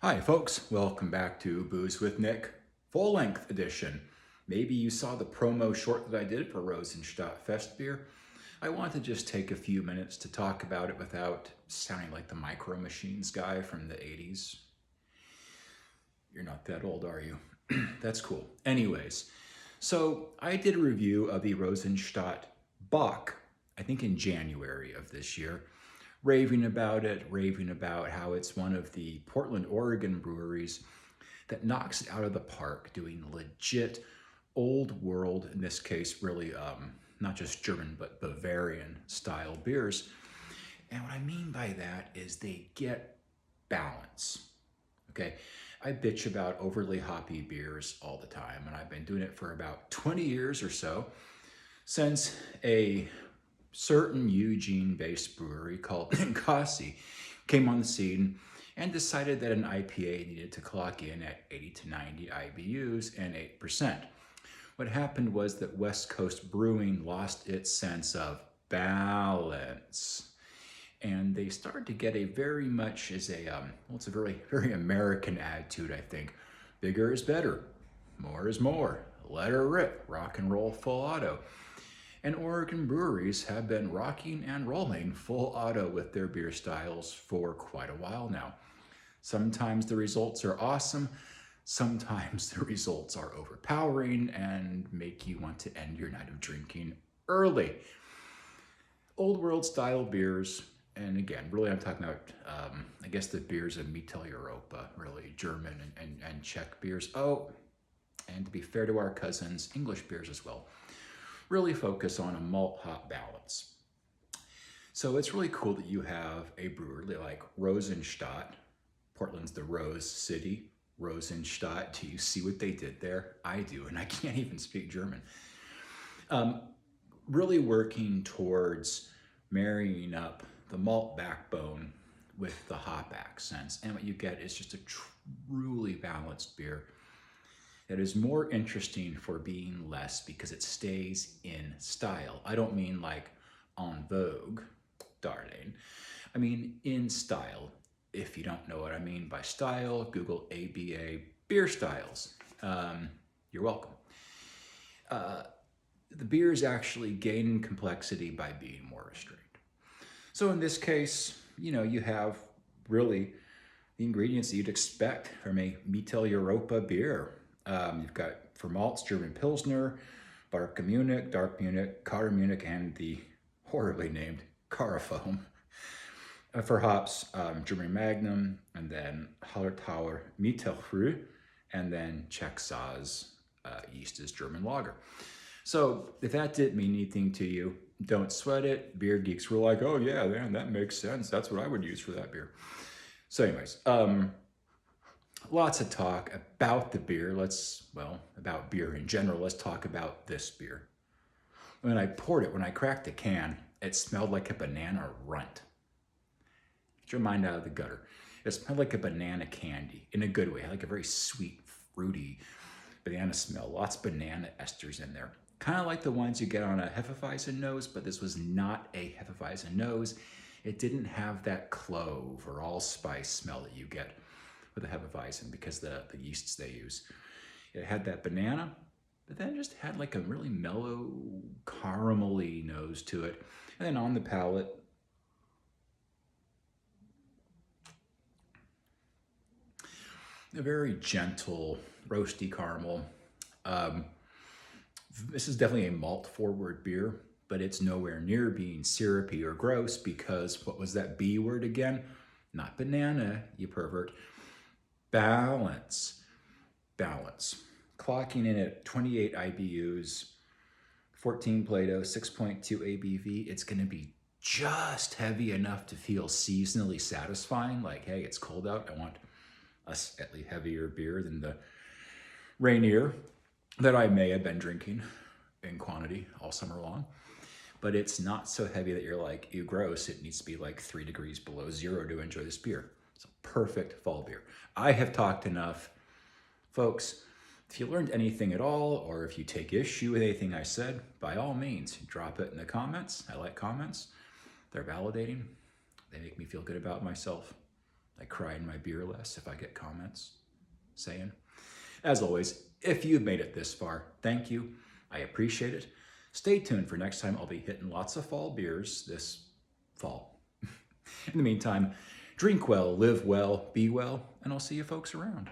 Hi folks, welcome back to Booze with Nick, full-length edition. Maybe you saw the promo short that I did for Rosenstadt Festbier. I want to just take a few minutes to talk about it without sounding like the Micro Machines guy from the 80s. You're not that old, are you? That's cool. Anyways, so I did a review of the Rosenstadt Bock, I think in January of this year, raving about it, raving about how it's one of the Portland, Oregon breweries that knocks it out of the park, doing legit old world, in this case, really not just German, but Bavarian style beers. And what I mean by that is they get balance. Okay, I bitch about overly hoppy beers all the time, and I've been doing it for about 20 years or so, since a certain Eugene-based brewery called Ninkasi came on the scene and decided that an IPA needed to clock in at 80 to 90 IBUs and 8%. What happened was that West Coast brewing lost its sense of balance. And they started to get a very much as a, it's a very, very American attitude, I think. Bigger is better, more is more, let her rip, rock and roll full auto. And Oregon breweries have been rocking and rolling full auto with their beer styles for quite a while now. Sometimes the results are awesome, sometimes the results are overpowering and make you want to end your night of drinking early. Old world style beers, and again, really I'm talking about, I guess the beers of Mitteleuropa, really German and Czech beers. Oh, and to be fair to our cousins, English beers as well. Really focus on a malt hop balance. So it's really cool that you have a brewery like Rosenstadt. Portland's the Rose City. Rosenstadt, do you see what they did there? I do, and I can't even speak German. Really working towards marrying up the malt backbone with the hop accents. And what you get is just a truly balanced beer that is more interesting for being less because it stays in style. I don't mean like en vogue, darling. I mean in style. If you don't know what I mean by style, Google ABA beer styles. You're welcome. The beer is actually gaining complexity by being more restrained. So in this case, you have really the ingredients that you'd expect from a Mitteleuropa beer. You've got for malts, German Pilsner, Dark Munich, Kara Munich, and the horribly named Carafoam. For hops, German Magnum, and then Hallertauer Mittelfrüh, and then Czech Saaz yeast is German lager. So if that didn't mean anything to you, don't sweat it. Beer geeks were like, oh yeah, man, that makes sense. That's what I would use for that beer. So anyways, lots of talk about the beer. About beer in general. Let's talk about this beer. When I poured it, when I cracked the can, it smelled like a banana runt. Get your mind out of the gutter. It smelled like a banana candy in a good way, like a very sweet, fruity banana smell. Lots of banana esters in there. Kind of like the ones you get on a Hefeweizen nose, but this was not a Hefeweizen nose. It didn't have that clove or allspice smell that you get with a Hefeweizen because the yeasts they use. It had that banana, but then it just had like a really mellow, caramely nose to it. And then on the palate, a very gentle, roasty caramel. This is definitely a malt-forward beer, but it's nowhere near being syrupy or gross because what was that B word again? Not banana, you pervert. Balance. Clocking in at 28 IBUs, 14 Plato, 6.2 ABV. It's going to be just heavy enough to feel seasonally satisfying. Like, hey, it's cold out. I want a slightly heavier beer than the Rainier that I may have been drinking in quantity all summer long. But it's not so heavy that you're like, ew, gross. It needs to be like 3 degrees below zero to enjoy this beer. It's a perfect fall beer. I have talked enough. Folks, if you learned anything at all, or if you take issue with anything I said, by all means, drop it in the comments. I like comments. They're validating. They make me feel good about myself. I cry in my beer less if I get comments saying. As always, if you've made it this far, thank you. I appreciate it. Stay tuned for next time. I'll be hitting lots of fall beers this fall. In the meantime, drink well, live well, be well, and I'll see you folks around.